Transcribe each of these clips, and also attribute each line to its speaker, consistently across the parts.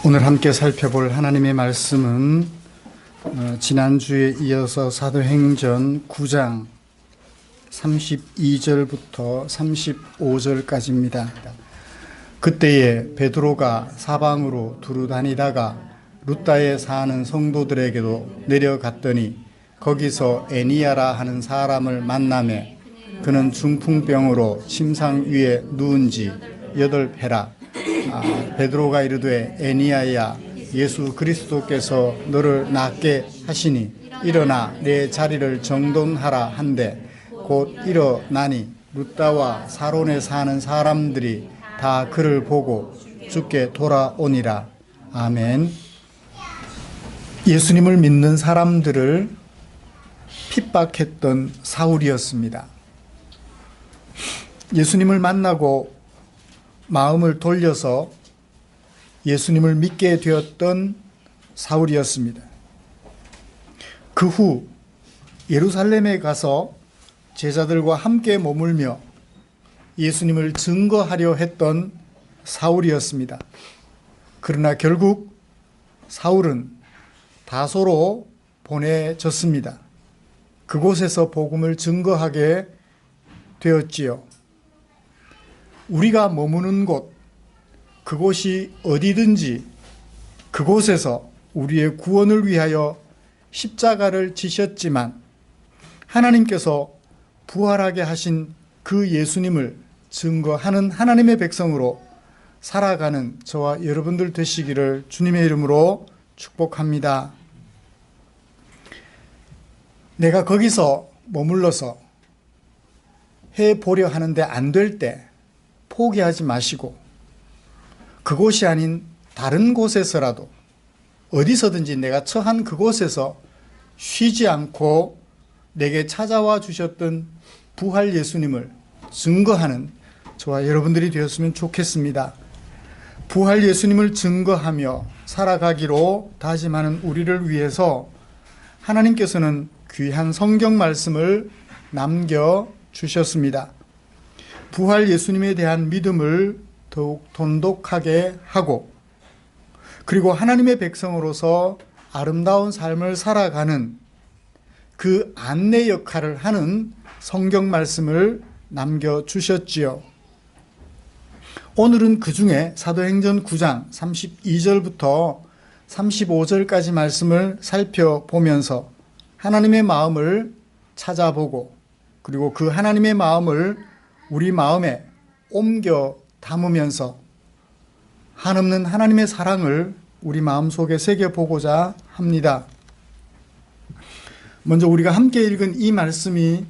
Speaker 1: 오늘 함께 살펴볼 하나님의 말씀은 지난주에 이어서 사도행전 9장 32절부터 35절까지입니다. 그때에 베드로가 사방으로 두루 다니다가 룻다에 사는 성도들에게도 내려갔더니 거기서 에니야라 하는 사람을 만나매 그는 중풍병으로 침상 위에 누운 지 8회라. 베드로가 이르되 에니야야, 예수 그리스도께서 너를 낫게 하시니 일어나 내 자리를 정돈하라 한데 곧 일어나니 룻다와 사론에 사는 사람들이 다 그를 보고 주께 돌아오니라. 아멘. 예수님을 믿는 사람들을 핍박했던 사울이었습니다. 예수님을 만나고 마음을 돌려서 예수님을 믿게 되었던 사울이었습니다. 그 후 예루살렘에 가서 제자들과 함께 머물며 예수님을 증거하려 했던 사울이었습니다. 그러나 결국 사울은 다소로 보내졌습니다. 그곳에서 복음을 증거하게 되었지요. 우리가 머무는 곳, 그곳이 어디든지 그곳에서 우리의 구원을 위하여 십자가를 지셨지만 하나님께서 부활하게 하신 그 예수님을 증거하는 하나님의 백성으로 살아가는 저와 여러분들 되시기를 주님의 이름으로 축복합니다. 내가 거기서 머물러서 해보려 하는데 안 될 때 포기하지 마시고 그곳이 아닌 다른 곳에서라도 어디서든지 내가 처한 그곳에서 쉬지 않고 내게 찾아와 주셨던 부활 예수님을 증거하는 저와 여러분들이 되었으면 좋겠습니다. 부활 예수님을 증거하며 살아가기로 다짐하는 우리를 위해서 하나님께서는 귀한 성경 말씀을 남겨주셨습니다. 부활 예수님에 대한 믿음을 더욱 돈독하게 하고 그리고 하나님의 백성으로서 아름다운 삶을 살아가는 그 안내 역할을 하는 성경 말씀을 남겨주셨지요. 오늘은 그 중에 사도행전 9장 32절부터 35절까지 말씀을 살펴보면서 하나님의 마음을 찾아보고 그리고 그 하나님의 마음을 우리 마음에 옮겨 담으면서 한없는 하나님의 사랑을 우리 마음속에 새겨보고자 합니다. 먼저 우리가 함께 읽은 이 말씀이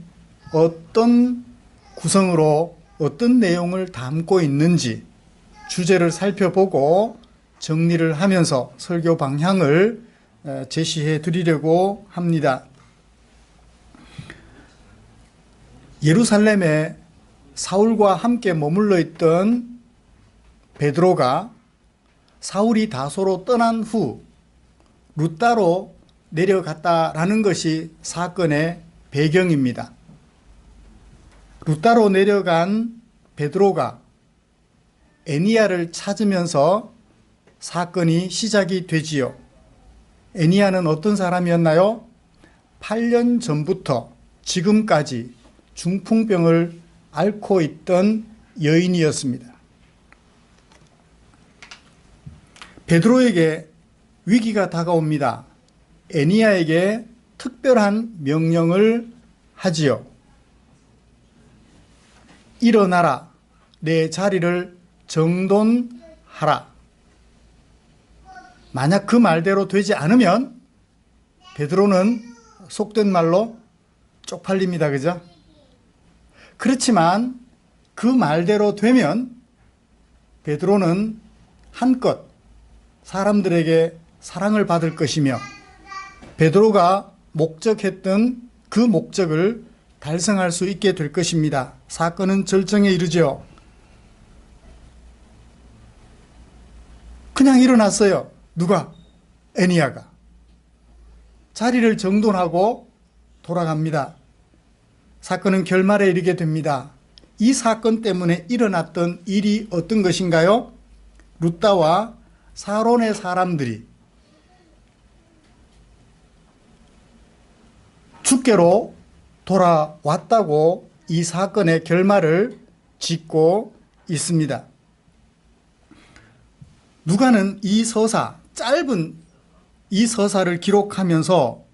Speaker 1: 어떤 구성으로 어떤 내용을 담고 있는지 주제를 살펴보고 정리를 하면서 설교 방향을 제시해 드리려고 합니다. 예루살렘에 사울과 함께 머물러 있던 베드로가 사울이 다소로 떠난 후 룻다로 내려갔다라는 것이 사건의 배경입니다. 룻다로 내려간 베드로가 에니야를 찾으면서 사건이 시작이 되지요. 에니야는 어떤 사람이었나요? 8년 전부터 지금까지 중풍병을 앓고 있던 여인이었습니다. 베드로에게 위기가 다가옵니다. 에니야에게 특별한 명령을 하지요. 일어나라, 내 자리를 정돈하라. 만약 그 말대로 되지 않으면 베드로는 속된 말로 쪽팔립니다. 그죠? 그렇지만 그 말대로 되면 베드로는 한껏 사람들에게 사랑을 받을 것이며 베드로가 목적했던 그 목적을 달성할 수 있게 될 것입니다. 사건은 절정에 이르죠. 그냥 일어났어요. 누가? 에니야가. 자리를 정돈하고 돌아갑니다. 사건은 결말에 이르게 됩니다. 이 사건 때문에 일어났던 일이 어떤 것인가요? 룻다와 사론의 사람들이 주께로 돌아왔다고 이 사건의 결말을 짓고 있습니다. 누가는 이 서사, 짧은 이 서사를 기록하면서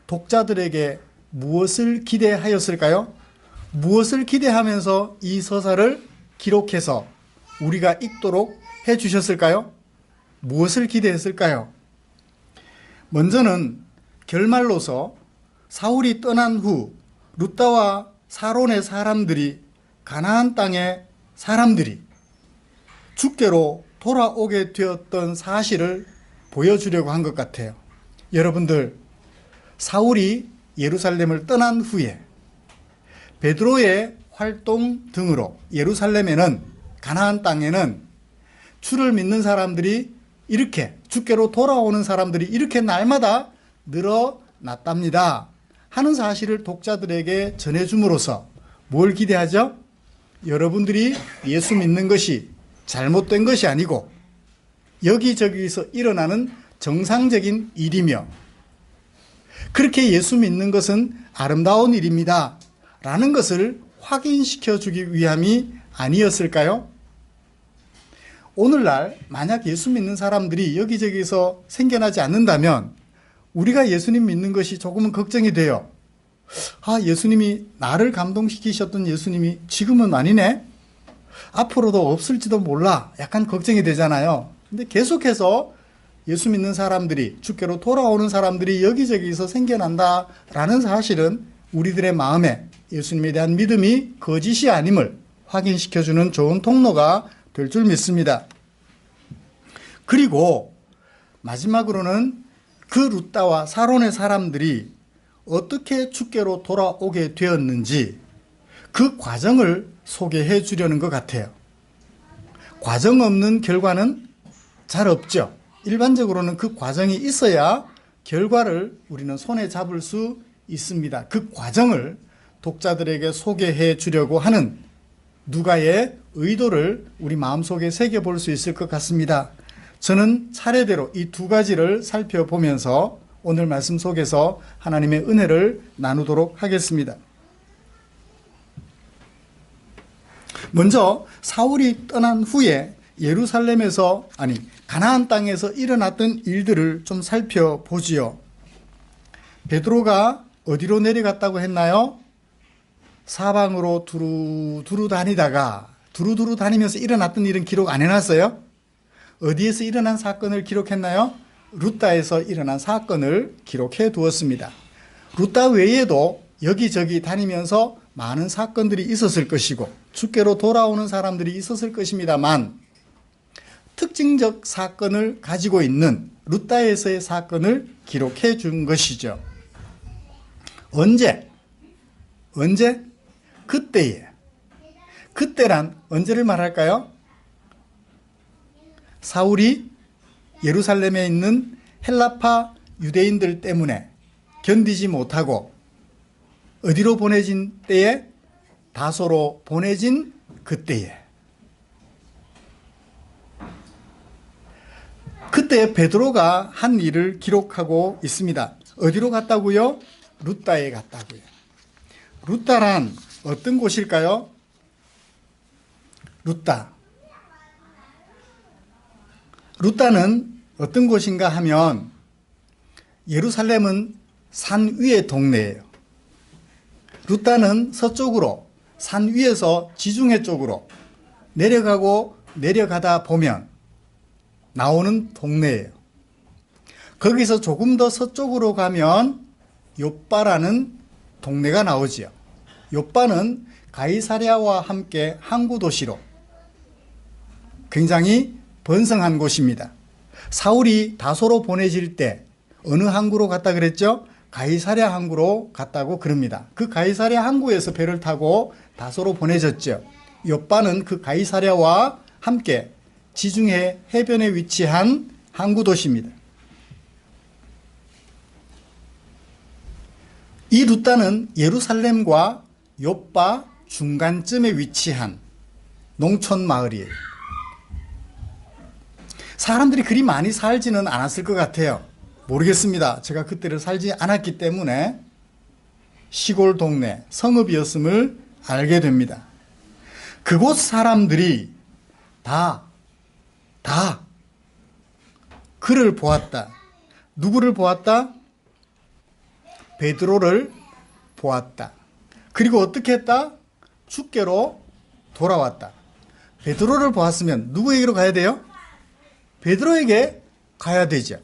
Speaker 1: 독자들에게 무엇을 기대하였을까요? 무엇을 기대하면서 이 서사를 기록해서 우리가 읽도록 해 주셨을까요? 무엇을 기대했을까요? 먼저는 결말로서 사울이 떠난 후 룻다와 사론의 사람들이 가나안 땅의 사람들이 주께로 돌아오게 되었던 사실을 보여주려고 한 것 같아요. 여러분들, 사울이 예루살렘을 떠난 후에 베드로의 활동 등으로 예루살렘에는, 가나안 땅에는 주를 믿는 사람들이 이렇게, 주께로 돌아오는 사람들이 이렇게 날마다 늘어났답니다 하는 사실을 독자들에게 전해줌으로써 뭘 기대하죠? 여러분들이 예수 믿는 것이 잘못된 것이 아니고 여기저기서 일어나는 정상적인 일이며, 그렇게 예수 믿는 것은 아름다운 일입니다 라는 것을 확인시켜 주기 위함이 아니었을까요? 오늘날 만약 예수 믿는 사람들이 여기저기서 생겨나지 않는다면 우리가 예수님 믿는 것이 조금은 걱정이 돼요. 아, 예수님이, 나를 감동시키셨던 예수님이 지금은 아니네? 앞으로도 없을지도 몰라. 약간 걱정이 되잖아요. 근데 계속해서 예수 믿는 사람들이, 주께로 돌아오는 사람들이 여기저기서 생겨난다라는 사실은 우리들의 마음에 예수님에 대한 믿음이 거짓이 아님을 확인시켜주는 좋은 통로가 될 줄 믿습니다. 그리고 마지막으로는 그 룻다와 사론의 사람들이 어떻게 주께로 돌아오게 되었는지 그 과정을 소개해 주려는 것 같아요. 과정 없는 결과는 잘 없죠. 일반적으로는 그 과정이 있어야 결과를 우리는 손에 잡을 수 있습니다. 그 과정을 독자들에게 소개해 주려고 하는 누가의 의도를 우리 마음속에 새겨볼 수 있을 것 같습니다. 저는 차례대로 이 두 가지를 살펴보면서 오늘 말씀 속에서 하나님의 은혜를 나누도록 하겠습니다. 먼저 사울이 떠난 후에 예루살렘에서, 아니 가나안 땅에서 일어났던 일들을 좀 살펴보지요. 베드로가 어디로 내려갔다고 했나요? 사방으로 두루 다니다가 두루두루 다니면서 일어났던 일은 기록 안 해놨어요? 어디에서 일어난 사건을 기록했나요? 룻다에서 일어난 사건을 기록해 두었습니다. 룻다 외에도 여기저기 다니면서 많은 사건들이 있었을 것이고 주께로 돌아오는 사람들이 있었을 것입니다만, 특징적 사건을 가지고 있는 룻다에서의 사건을 기록해 준 것이죠. 언제? 그때에. 그때란 언제를 말할까요? 사울이 예루살렘에 있는 헬라파 유대인들 때문에 견디지 못하고 어디로 보내진 때에? 다소로 보내진 그때에. 그때 베드로가 한 일을 기록하고 있습니다. 어디로 갔다고요? 룻다에 갔다고요. 룻다란 어떤 곳일까요? 룻다는 어떤 곳인가 하면 예루살렘은 산 위의 동네예요. 룻다는 서쪽으로 산 위에서 지중해 쪽으로 내려가다 보면 나오는 동네예요. 거기서 조금 더 서쪽으로 가면 욥바라는 동네가 나오지요. 욥바는 가이사랴와 함께 항구 도시로 굉장히 번성한 곳입니다. 사울이 다소로 보내질 때 어느 항구로 갔다 그랬죠? 가이사랴 항구로 갔다고 그럽니다. 그 가이사랴 항구에서 배를 타고 다소로 보내졌죠. 욥바는 그 가이사랴와 함께 지중해 해변에 위치한 항구 도시입니다. 이 룻다는 예루살렘과 욥바 중간쯤에 위치한 농촌 마을이에요. 사람들이 그리 많이 살지는 않았을 것 같아요. 모르겠습니다. 제가 그때를 살지 않았기 때문에 시골 동네 성읍이었음을 알게 됩니다. 그곳 사람들이 다 그를 보았다. 누구를 보았다? 베드로를 보았다. 그리고 어떻게 했다? 주께로 돌아왔다. 베드로를 보았으면 누구에게로 가야 돼요? 베드로에게 가야 되죠.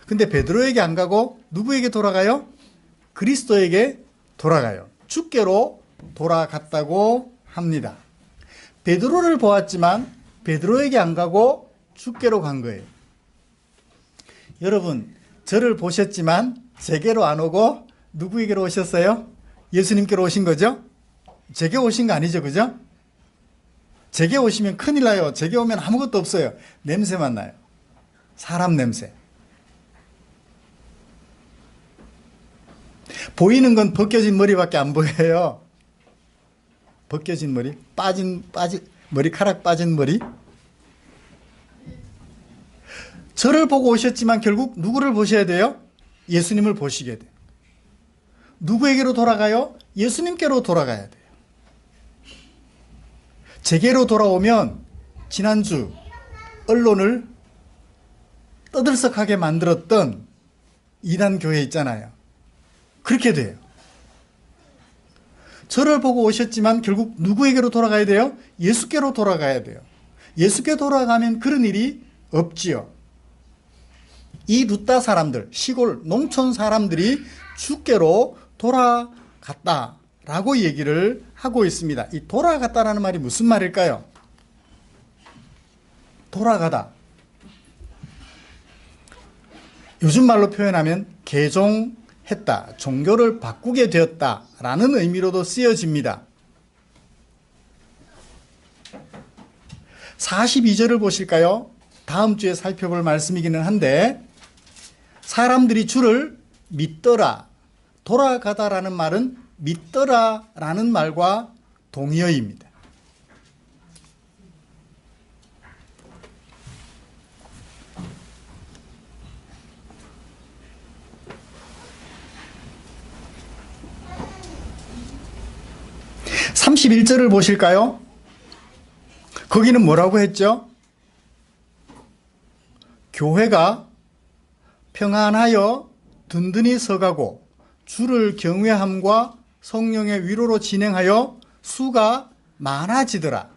Speaker 1: 근데 베드로에게 안 가고 누구에게 돌아가요? 그리스도에게 돌아가요. 주께로 돌아갔다고 합니다. 베드로를 보았지만 베드로에게 안 가고 주께로 간 거예요. 여러분, 저를 보셨지만 제게로 안 오고 누구에게로 오셨어요? 예수님께로 오신 거죠? 제게 오신 거 아니죠, 그죠? 제게 오시면 큰일 나요. 제게 오면 아무것도 없어요. 냄새만 나요. 사람 냄새. 보이는 건 벗겨진 머리밖에 안 보여요. 벗겨진 머리, 빠진 머리카락 빠진 머리. 저를 보고 오셨지만 결국 누구를 보셔야 돼요? 예수님을 보시게 돼요. 누구에게로 돌아가요? 예수님께로 돌아가야 돼요. 제게로 돌아오면 지난주 언론을 떠들썩하게 만들었던 이단 교회 있잖아요. 그렇게 돼요. 저를 보고 오셨지만 결국 누구에게로 돌아가야 돼요? 예수께로 돌아가야 돼요. 예수께 돌아가면 그런 일이 없지요. 이 루다 사람들, 시골 농촌 사람들이 주께로 돌아갔다라고 얘기를 하고 있습니다. 이 돌아갔다라는 말이 무슨 말일까요? 돌아가다. 요즘 말로 표현하면 개종했다, 종교를 바꾸게 되었다라는 의미로도 쓰여집니다. 42절을 보실까요? 다음 주에 살펴볼 말씀이기는 한데, 사람들이 주를 믿더라, 돌아가다라는 말은 믿더라라는 말과 동의어입니다. (31절을) 보실까요? 거기는 뭐라고 했죠? 교회가 평안하여 든든히 서가고 주를 경외함과 성령의 위로로 진행하여 수가 많아지더라.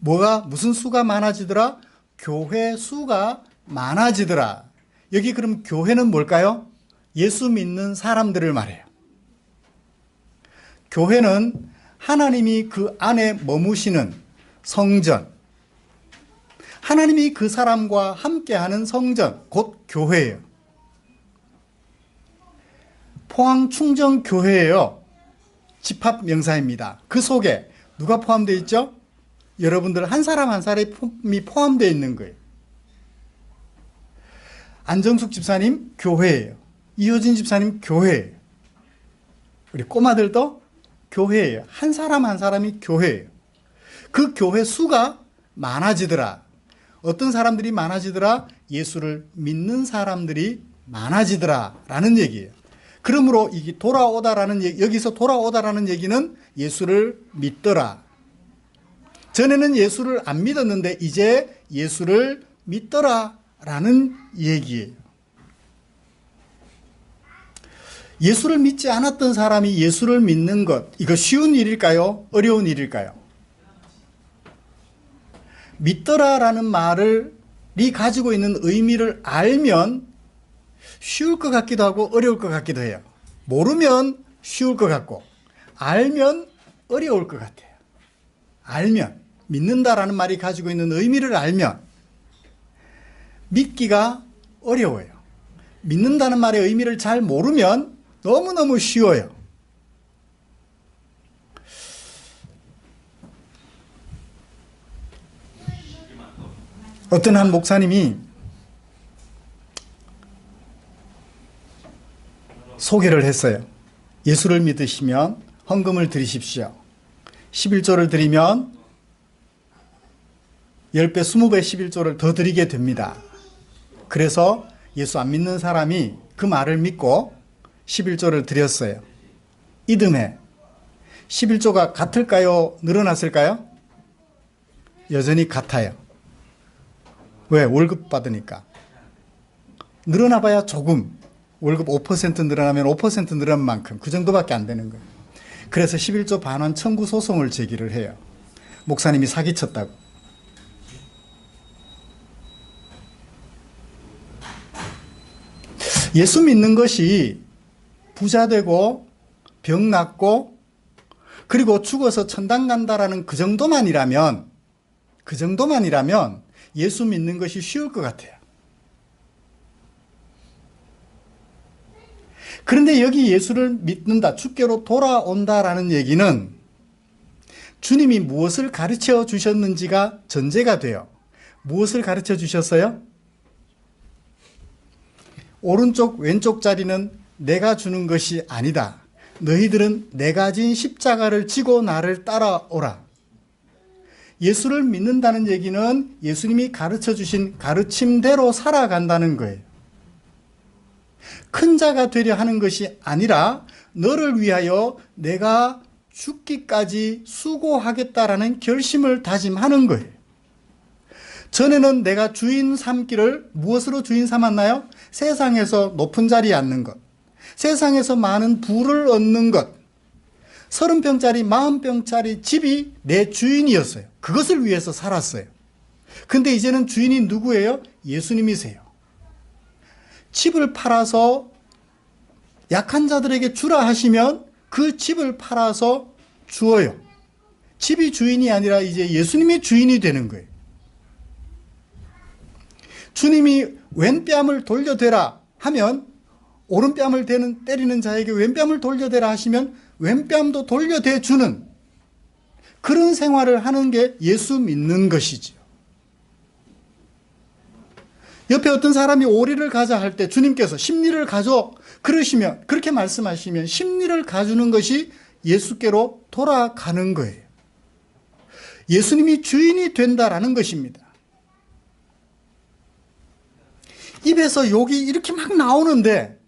Speaker 1: 무슨 수가 많아지더라? 교회 수가 많아지더라. 여기 그럼 교회는 뭘까요? 예수 믿는 사람들을 말해요. 교회는 하나님이 그 안에 머무시는 성전, 하나님이 그 사람과 함께하는 성전, 곧 교회예요. 포항 충정교회예요. 집합명사입니다. 그 속에 누가 포함되어 있죠? 여러분들 한 사람 한 사람이 포함되어 있는 거예요. 안정숙 집사님 교회예요. 이효진 집사님 교회예요. 우리 꼬마들도 교회예요. 한 사람 한 사람이 교회예요. 그 교회 수가 많아지더라. 어떤 사람들이 많아지더라? 예수를 믿는 사람들이 많아지더라 라는 얘기예요. 그러므로 이게 여기서 돌아오다라는 얘기는 예수를 믿더라. 전에는 예수를 안 믿었는데 이제 예수를 믿더라 라는 얘기예요. 예수를 믿지 않았던 사람이 예수를 믿는 것, 이거 쉬운 일일까요? 어려운 일일까요? 믿더라라는 말이 가지고 있는 의미를 알면 쉬울 것 같기도 하고 어려울 것 같기도 해요. 모르면 쉬울 것 같고 알면 어려울 것 같아요. 알면, 믿는다라는 말이 가지고 있는 의미를 알면 믿기가 어려워요. 믿는다는 말의 의미를 잘 모르면 너무너무 쉬워요. 어떤 한 목사님이 소개를 했어요. 예수를 믿으시면 헌금을 드리십시오. 11조를 드리면 10배, 20배 11조를 더 드리게 됩니다. 그래서 예수 안 믿는 사람이 그 말을 믿고 11조를 드렸어요. 이듬해 11조가 같을까요? 늘어났을까요? 여전히 같아요. 왜? 월급 받으니까. 늘어나봐야 조금. 월급 5% 늘어나면 5% 늘어난 만큼 그 정도밖에 안 되는 거예요. 그래서 11조 반환 청구 소송을 제기를 해요. 목사님이 사기쳤다고. 예수 믿는 것이 부자 되고 병 낫고 그리고 죽어서 천당 간다라는 그 정도만이라면 예수 믿는 것이 쉬울 것 같아요. 그런데 여기 예수를 믿는다, 주께로 돌아온다라는 얘기는 주님이 무엇을 가르쳐 주셨는지가 전제가 돼요. 무엇을 가르쳐 주셨어요? 오른쪽 왼쪽 자리는 내가 주는 것이 아니다. 너희들은 내가 진 십자가를 지고 나를 따라오라. 예수를 믿는다는 얘기는 예수님이 가르쳐 주신 가르침대로 살아간다는 거예요. 큰 자가 되려 하는 것이 아니라 너를 위하여 내가 죽기까지 수고하겠다라는 결심을 다짐하는 거예요. 전에는 내가 주인 삼기를 무엇으로 주인 삼았나요? 세상에서 높은 자리에 앉는 것, 세상에서 많은 부를 얻는 것, 30평짜리 40평짜리 집이 내 주인이었어요. 그것을 위해서 살았어요. 근데 이제는 주인이 누구예요? 예수님이세요. 집을 팔아서 약한 자들에게 주라 하시면 그 집을 팔아서 주어요. 집이 주인이 아니라 이제 예수님이 주인이 되는 거예요. 주님이 왼뺨을 돌려대라 하면 오른뺨을 때리는 자에게 왼뺨을 돌려대라 하시면 왼뺨도 돌려대 주는 그런 생활을 하는 게 예수 믿는 것이지요. 옆에 어떤 사람이 오리를 가자 할 때 주님께서 십리를 가져 그러시면, 그렇게 말씀하시면 십리를 가주는 것이 예수께로 돌아가는 거예요. 예수님이 주인이 된다라는 것입니다. 입에서 욕이 이렇게 막 나오는데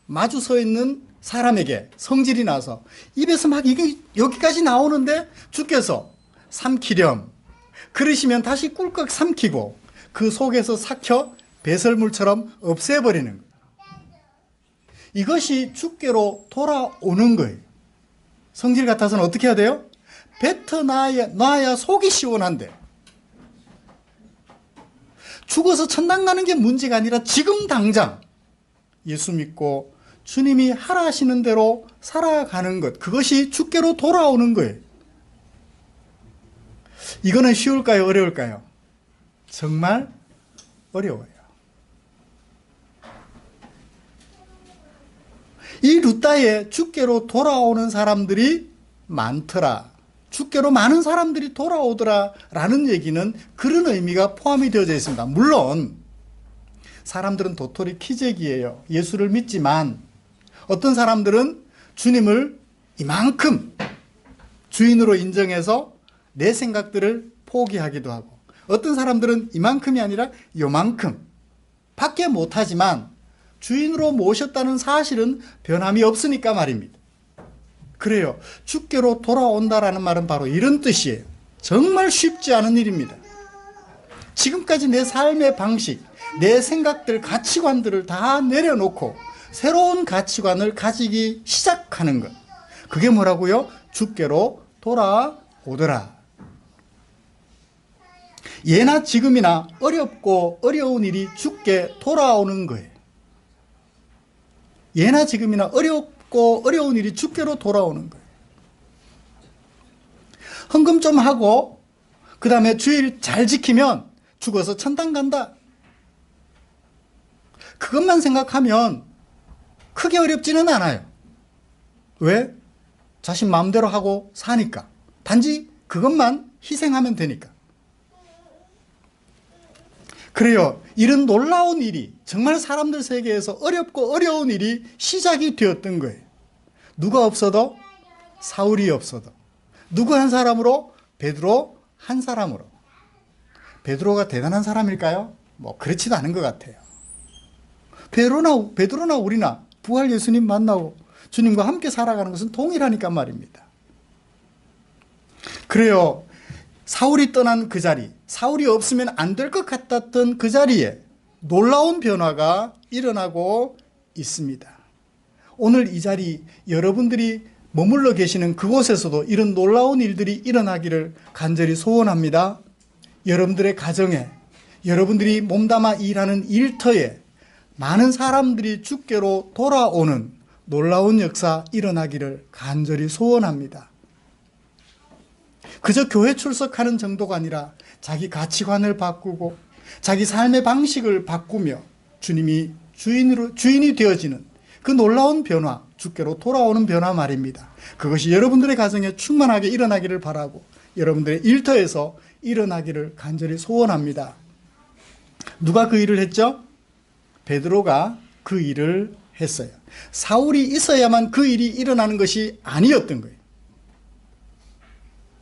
Speaker 1: 마주 서 있는 사람에게 성질이 나서 입에서 막 이게 여기까지 나오는데 주께서 삼키렴 그러시면 다시 꿀꺽 삼키고 그 속에서 삭혀 배설물처럼 없애버리는 거예요. 이것이 주께로 돌아오는 거예요. 성질 같아서는 어떻게 해야 돼요? 뱉어놔야 속이 시원한데 죽어서 천당 가는 게 문제가 아니라 지금 당장 예수 믿고 주님이 하라 하시는 대로 살아가는 것, 그것이 주께로 돌아오는 거예요. 이거는 쉬울까요? 어려울까요? 정말 어려워요. 이 루다에 주께로 돌아오는 사람들이 많더라, 주께로 많은 사람들이 돌아오더라 라는 얘기는 그런 의미가 포함이 되어져 있습니다. 물론 사람들은 도토리 키재기예요. 예수를 믿지만 어떤 사람들은 주님을 이만큼 주인으로 인정해서 내 생각들을 포기하기도 하고, 어떤 사람들은 이만큼이 아니라 요만큼 밖에 못하지만 주인으로 모셨다는 사실은 변함이 없으니까 말입니다. 그래요. 주께로 돌아온다라는 말은 바로 이런 뜻이에요. 정말 쉽지 않은 일입니다. 지금까지 내 삶의 방식, 내 생각들, 가치관들을 다 내려놓고 새로운 가치관을 가지기 시작하는 것. 그게 뭐라고요? 주께로 돌아오더라. 예나 지금이나 어렵고 어려운 일이 주께 돌아오는 거예요. 예나 지금이나 어렵고 어려운 일이 주께로 돌아오는 거예요. 헌금 좀 하고 그 다음에 주일 잘 지키면 죽어서 천당 간다. 그것만 생각하면 크게 어렵지는 않아요. 왜? 자신 마음대로 하고 사니까. 단지 그것만 희생하면 되니까. 그래요. 이런 놀라운 일이 정말 사람들 세계에서 어렵고 어려운 일이 시작이 되었던 거예요. 누가 없어도 사울이 없어도 누구 한 사람으로? 베드로 한 사람으로. 베드로가 대단한 사람일까요? 뭐 그렇지도 않은 것 같아요. 베드로나 우리나 부활 예수님 만나고 주님과 함께 살아가는 것은 동일하니까 말입니다. 그래요. 사울이 떠난 그 자리, 사울이 없으면 안 될 것 같았던 그 자리에 놀라운 변화가 일어나고 있습니다. 오늘 이 자리, 여러분들이 머물러 계시는 그곳에서도 이런 놀라운 일들이 일어나기를 간절히 소원합니다. 여러분들의 가정에, 여러분들이 몸담아 일하는 일터에 많은 사람들이 주께로 돌아오는 놀라운 역사 일어나기를 간절히 소원합니다. 그저 교회 출석하는 정도가 아니라 자기 가치관을 바꾸고 자기 삶의 방식을 바꾸며 주님이 주인이 되어지는 그 놀라운 변화, 주께로 돌아오는 변화 말입니다. 그것이 여러분들의 가정에 충만하게 일어나기를 바라고 여러분들의 일터에서 일어나기를 간절히 소원합니다. 누가 그 일을 했죠? 베드로가 그 일을 했어요. 사울이 있어야만 그 일이 일어나는 것이 아니었던 거예요.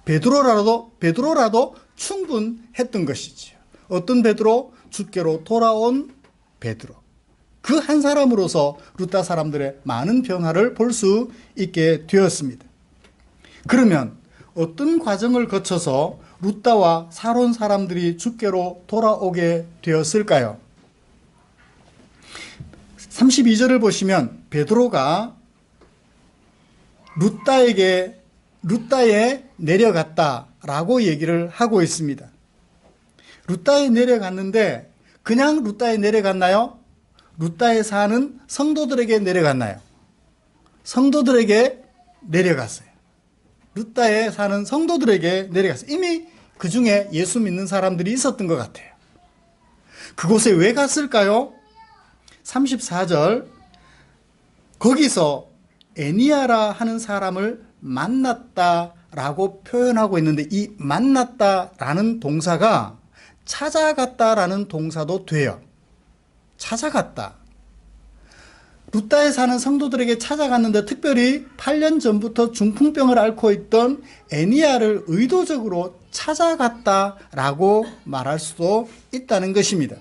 Speaker 1: 베드로라도 충분했던 것이지요. 어떤 베드로? 주께로 돌아온 베드로. 그 한 사람으로서 루다 사람들의 많은 변화를 볼 수 있게 되었습니다. 그러면 어떤 과정을 거쳐서 루다와 사론 사람들이 주께로 돌아오게 되었을까요? 32절을 보시면 베드로가 루다에 내려갔다라고 얘기를 하고 있습니다. 루다에 내려갔는데 그냥 루다에 내려갔나요? 루다에 사는 성도들에게 내려갔나요? 성도들에게 내려갔어요. 루다에 사는 성도들에게 내려갔어요. 이미 그 중에 예수 믿는 사람들이 있었던 것 같아요. 그곳에 왜 갔을까요? 34절, 거기서 에니야라 하는 사람을 만났다라고 표현하고 있는데 이 만났다라는 동사가 찾아갔다라는 동사도 돼요. 찾아갔다. 루다에 사는 성도들에게 찾아갔는데 특별히 8년 전부터 중풍병을 앓고 있던 에니야를 의도적으로 찾아갔다라고 말할 수도 있다는 것입니다.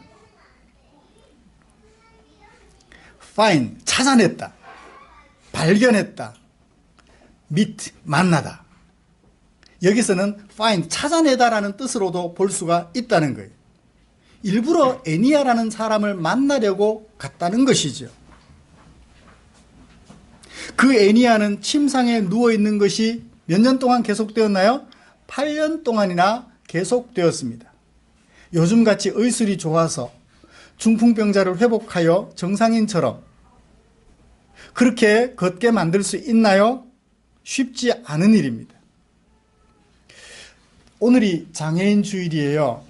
Speaker 1: find, 찾아냈다. 발견했다. meet, 만나다. 여기서는 find, 찾아내다라는 뜻으로도 볼 수가 있다는 거예요. 일부러 에니야라는 사람을 만나려고 갔다는 것이죠. 그 에니야는 침상에 누워있는 것이 몇 년 동안 계속되었나요? 8년 동안이나 계속되었습니다. 요즘같이 의술이 좋아서 중풍병자를 회복하여 정상인처럼 그렇게 걷게 만들 수 있나요? 쉽지 않은 일입니다. 오늘이 장애인 주일이에요.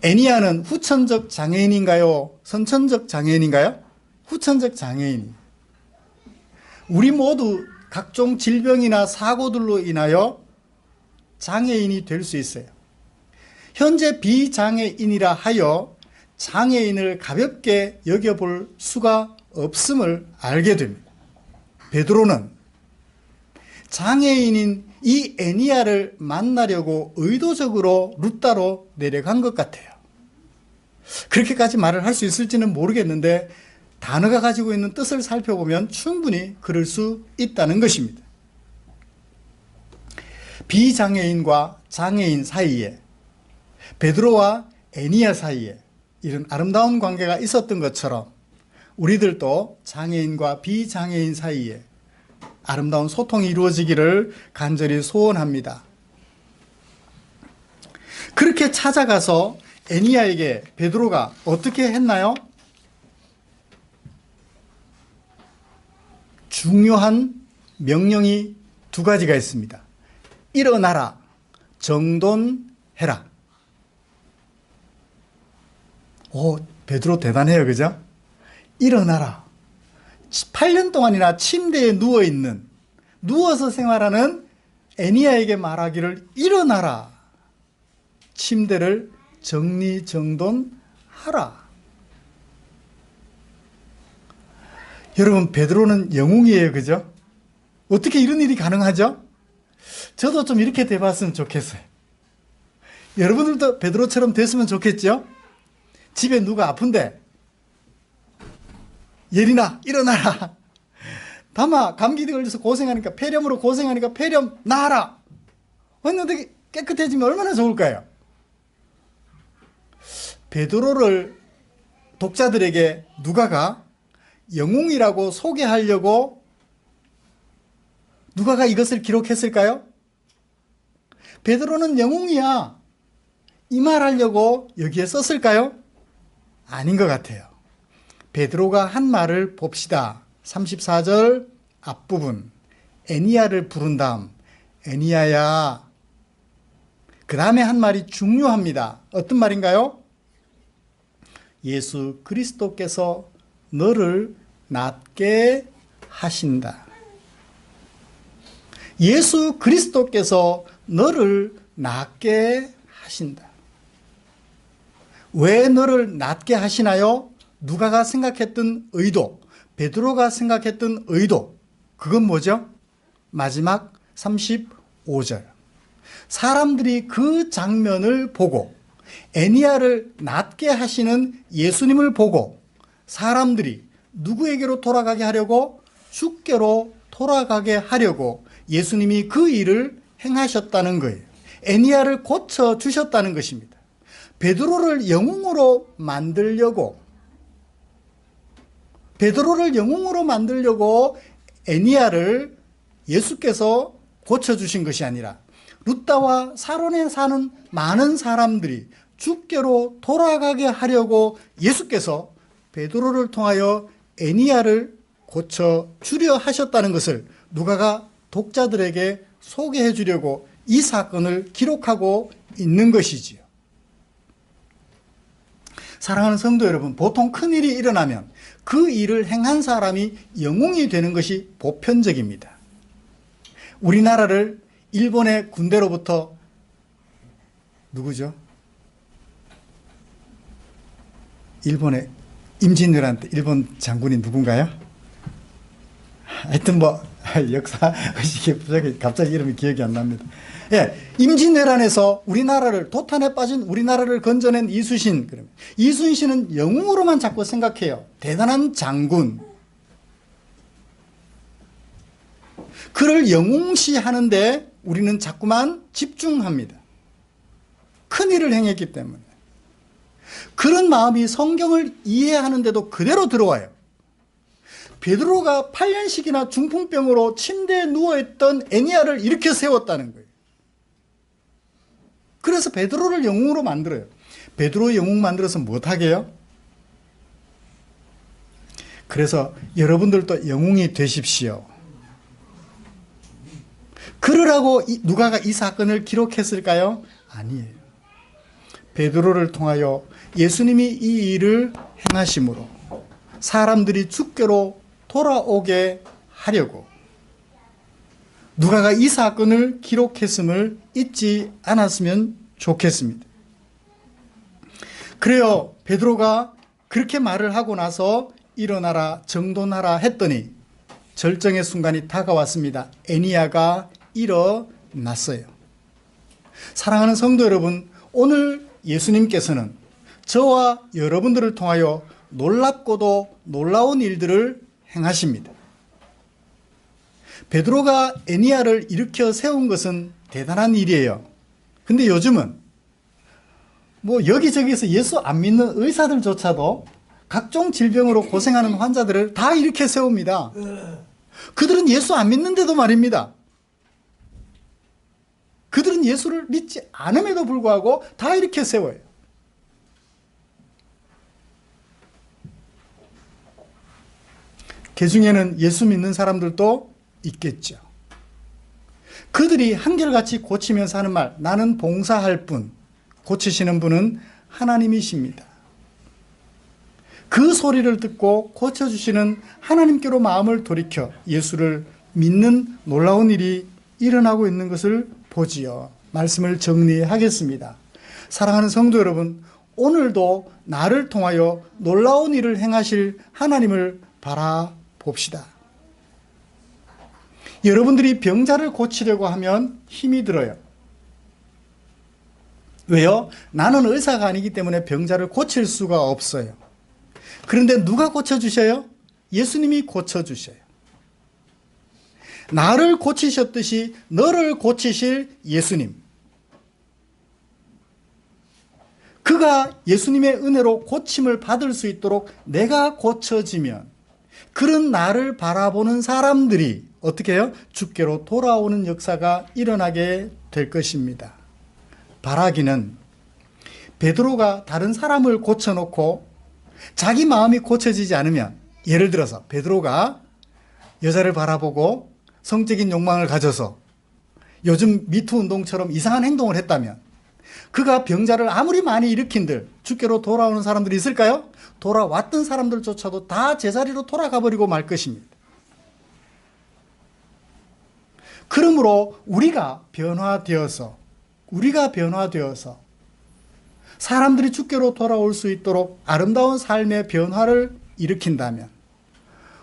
Speaker 1: 에니야는 후천적 장애인인가요? 선천적 장애인인가요? 후천적 장애인. 우리 모두 각종 질병이나 사고들로 인하여 장애인이 될 수 있어요. 현재 비장애인이라 하여 장애인을 가볍게 여겨볼 수가 없음을 알게 됩니다. 베드로는 장애인인 이 에니야를 만나려고 의도적으로 루다로 내려간 것 같아요. 그렇게까지 말을 할 수 있을지는 모르겠는데 단어가 가지고 있는 뜻을 살펴보면 충분히 그럴 수 있다는 것입니다. 비장애인과 장애인 사이에, 베드로와 에니야 사이에 이런 아름다운 관계가 있었던 것처럼 우리들도 장애인과 비장애인 사이에 아름다운 소통이 이루어지기를 간절히 소원합니다. 그렇게 찾아가서 에니야에게 베드로가 어떻게 했나요? 중요한 명령이 두 가지가 있습니다. 일어나라, 정돈해라. 오, 베드로 대단해요, 그죠? 일어나라. 8년 동안이나 침대에 누워서 생활하는 에니야에게 말하기를 일어나라. 침대를 정리정돈하라. 여러분, 베드로는 영웅이에요, 그죠? 어떻게 이런 일이 가능하죠? 저도 좀 이렇게 돼봤으면 좋겠어요. 여러분들도 베드로처럼 됐으면 좋겠죠? 집에 누가 아픈데 예린아 일어나라. 담아 감기 걸려서 고생하니까 폐렴으로 고생하니까 폐렴 나아라. 어떻게 깨끗해지면 얼마나 좋을까요? 베드로를 독자들에게 누가가 영웅이라고 소개하려고 누가가 이것을 기록했을까요? 베드로는 영웅이야 이 말하려고 여기에 썼을까요? 아닌 것 같아요. 베드로가 한 말을 봅시다. 34절 앞부분 애니야를 부른 다음 애니야야, 그 다음에 한 말이 중요합니다. 어떤 말인가요? 예수 그리스도께서 너를 낫게 하신다. 예수 그리스도께서 너를 낫게 하신다. 왜 너를 낫게 하시나요? 누가가 생각했던 의도, 베드로가 생각했던 의도, 그건 뭐죠? 마지막 35절. 사람들이 그 장면을 보고 애니야를 낫게 하시는 예수님을 보고 사람들이 누구에게로 돌아가게 하려고? 주께로 돌아가게 하려고 예수님이 그 일을 행하셨다는 거예요. 애니야를 고쳐주셨다는 것입니다. 베드로를 영웅으로 만들려고 애니야를 예수께서 고쳐주신 것이 아니라 루다와 사론에 사는 많은 사람들이 주께로 돌아가게 하려고 예수께서 베드로를 통하여 애니야를 고쳐주려 하셨다는 것을 누가가 독자들에게 소개해 주려고 이 사건을 기록하고 있는 것이지요. 사랑하는 성도 여러분, 보통 큰일이 일어나면 그 일을 행한 사람이 영웅이 되는 것이 보편적입니다. 우리나라를 일본의 군대로부터 누구죠? 일본의 임진왜란 때 일본 장군이 누군가요? 하여튼 역사 의식에 부족해 갑자기 이름이 기억이 안 납니다. 예, 임진왜란에서 우리나라를 도탄에 빠진 우리나라를 건져낸 이순신. 이순신은 영웅으로만 자꾸 생각해요. 대단한 장군. 그를 영웅시하는데 우리는 자꾸만 집중합니다. 큰일을 행했기 때문에. 그런 마음이 성경을 이해하는데도 그대로 들어와요. 베드로가 8년씩이나 중풍병으로 침대에 누워있던 애니야를 일으켜 세웠다는 거예요. 그래서 베드로를 영웅으로 만들어요. 베드로 영웅 만들어서 못하게 해요? 그래서 여러분들도 영웅이 되십시오. 그러라고 누가가 이 사건을 기록했을까요? 아니에요. 베드로를 통하여 예수님이 이 일을 행하심으로 사람들이 주께로 돌아오게 하려고 누가가 이 사건을 기록했음을 잊지 않았으면 좋겠습니다. 그래요. 베드로가 그렇게 말을 하고 나서 일어나라 정돈하라 했더니 절정의 순간이 다가왔습니다. 애니야가 일어났어요. 사랑하는 성도 여러분, 오늘 예수님께서는 저와 여러분들을 통하여 놀랍고도 놀라운 일들을 행하십니다. 베드로가 애니야를 일으켜 세운 것은 대단한 일이에요. 근데 요즘은 여기저기서 예수 안 믿는 의사들조차도 각종 질병으로 고생하는 환자들을 다 일으켜 세웁니다. 그들은 예수 안 믿는데도 말입니다. 그들은 예수를 믿지 않음에도 불구하고 다 일으켜 세워요. 그 중에는 예수 믿는 사람들도 있겠죠. 그들이 한결같이 고치면서 하는 말, 나는 봉사할 뿐, 고치시는 분은 하나님이십니다. 그 소리를 듣고 고쳐주시는 하나님께로 마음을 돌이켜 예수를 믿는 놀라운 일이 일어나고 있는 것을 보지요. 말씀을 정리하겠습니다. 사랑하는 성도 여러분, 오늘도 나를 통하여 놀라운 일을 행하실 하나님을 바라봅시다. 여러분들이 병자를 고치려고 하면 힘이 들어요. 왜요? 나는 의사가 아니기 때문에 병자를 고칠 수가 없어요. 그런데 누가 고쳐주셔요? 예수님이 고쳐주셔요. 나를 고치셨듯이 너를 고치실 예수님. 그가 예수님의 은혜로 고침을 받을 수 있도록 내가 고쳐지면 그런 나를 바라보는 사람들이 어떻게 해요? 주께로 돌아오는 역사가 일어나게 될 것입니다. 바라기는 베드로가 다른 사람을 고쳐놓고 자기 마음이 고쳐지지 않으면, 예를 들어서 베드로가 여자를 바라보고 성적인 욕망을 가져서 요즘 미투 운동처럼 이상한 행동을 했다면 그가 병자를 아무리 많이 일으킨들 주께로 돌아오는 사람들이 있을까요? 돌아왔던 사람들조차도 다 제자리로 돌아가 버리고 말 것입니다. 그러므로 우리가 변화되어서 사람들이 주께로 돌아올 수 있도록 아름다운 삶의 변화를 일으킨다면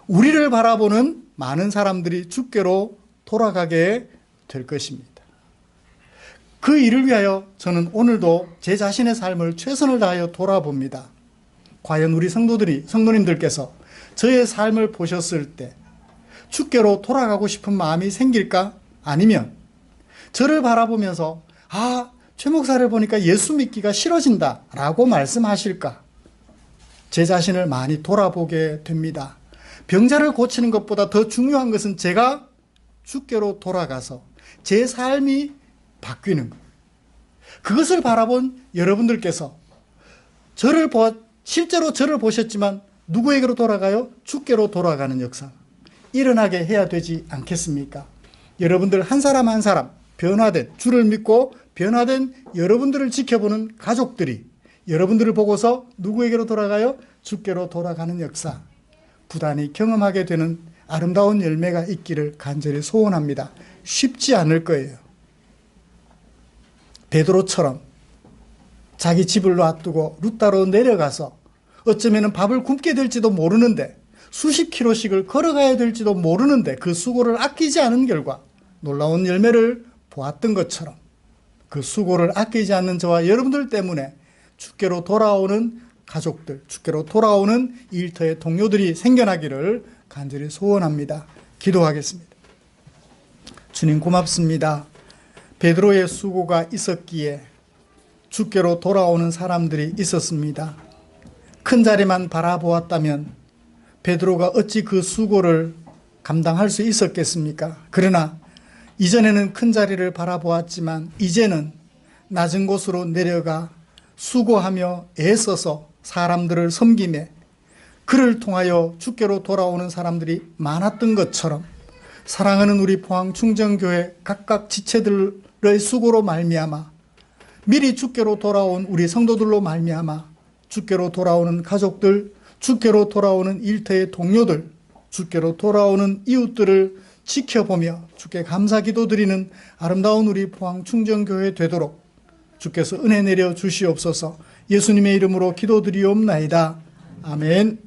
Speaker 1: 우리를 바라보는 많은 사람들이 주께로 돌아가게 될 것입니다. 그 일을 위하여 저는 오늘도 제 자신의 삶을 최선을 다하여 돌아봅니다. 과연 우리 성도님들께서 저의 삶을 보셨을 때 주께로 돌아가고 싶은 마음이 생길까? 아니면 저를 바라보면서 최 목사를 보니까 예수 믿기가 싫어진다 라고 말씀하실까? 제 자신을 많이 돌아보게 됩니다. 병자를 고치는 것보다 더 중요한 것은 제가 주께로 돌아가서 제 삶이 바뀌는 것. 그것을 바라본 여러분들께서 실제로 저를 보셨지만 누구에게로 돌아가요? 주께로 돌아가는 역사 일어나게 해야 되지 않겠습니까? 여러분들 한 사람 한 사람 변화된, 주를 믿고 변화된 여러분들을 지켜보는 가족들이 여러분들을 보고서 누구에게로 돌아가요? 주께로 돌아가는 역사 부단히 경험하게 되는 아름다운 열매가 있기를 간절히 소원합니다. 쉽지 않을 거예요. 베드로처럼 자기 집을 놔두고 루따로 내려가서 어쩌면 밥을 굶게 될지도 모르는데 수십 킬로씩을 걸어가야 될지도 모르는데 그 수고를 아끼지 않은 결과 놀라운 열매를 보았던 것처럼 그 수고를 아끼지 않는 저와 여러분들 때문에 주께로 돌아오는 가족들, 주께로 돌아오는 일터의 동료들이 생겨나기를 간절히 소원합니다. 기도하겠습니다. 주님 고맙습니다. 베드로의 수고가 있었기에 주께로 돌아오는 사람들이 있었습니다. 큰 자리만 바라보았다면 베드로가 어찌 그 수고를 감당할 수 있었겠습니까? 그러나 이전에는 큰 자리를 바라보았지만 이제는 낮은 곳으로 내려가 수고하며 애써서 사람들을 섬기며 그를 통하여 주께로 돌아오는 사람들이 많았던 것처럼 사랑하는 우리 포항충정교회 각각 지체들의 수고로 말미암아 미리 주께로 돌아온 우리 성도들로 말미암아 주께로 돌아오는 가족들, 주께로 돌아오는 일터의 동료들, 주께로 돌아오는 이웃들을 지켜보며 주께 감사 기도드리는 아름다운 우리 포항충정교회 되도록 주께서 은혜 내려 주시옵소서. 예수님의 이름으로 기도드리옵나이다. 아멘.